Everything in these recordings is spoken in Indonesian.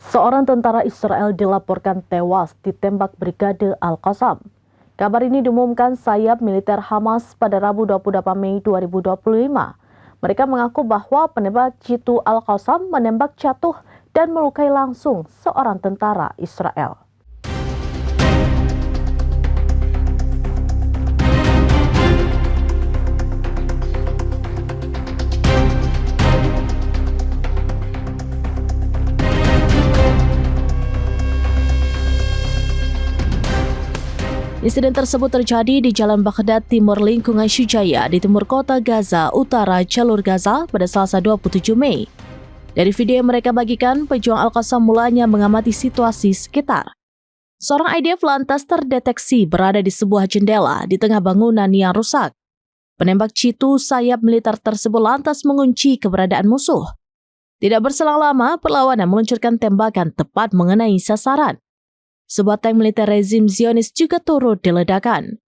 Seorang tentara Israel dilaporkan tewas ditembak Brigade Al-Qassam. Kabar ini diumumkan sayap militer Hamas pada Rabu 28 Mei 2025. Mereka mengaku bahwa penembak jitu Al-Qassam menembak jatuh dan melukai langsung seorang tentara Israel. Insiden tersebut terjadi di Jalan Baghdad Timur lingkungan Syujaya di timur kota Gaza, utara jalur Gaza pada Selasa 27 Mei. Dari video yang mereka bagikan, pejuang Al-Qassam mulanya mengamati situasi sekitar. Seorang IDF lantas terdeteksi berada di sebuah jendela di tengah bangunan yang rusak. Penembak jitu sayap militer tersebut lantas mengunci keberadaan musuh. Tidak berselang lama, perlawanan meluncurkan tembakan tepat mengenai sasaran. Sebuah tank militer rezim Zionis juga turut diledakkan.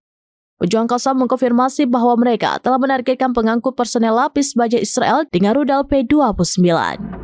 Pejuang Qassam mengkonfirmasi bahwa mereka telah menargetkan pengangkut personel lapis baja Israel dengan rudal P-29.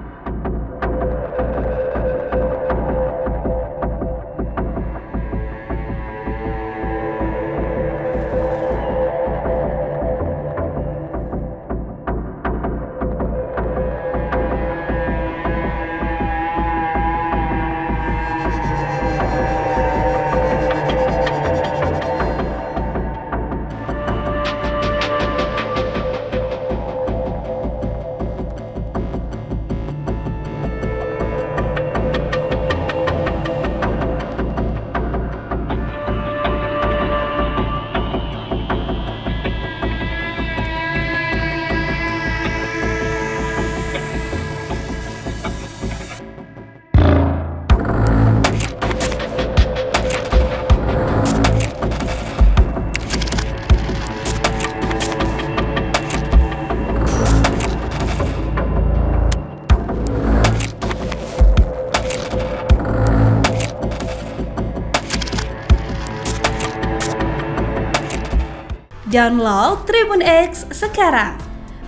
Download Tribun X sekarang,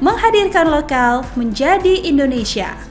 menghadirkan lokal menjadi Indonesia.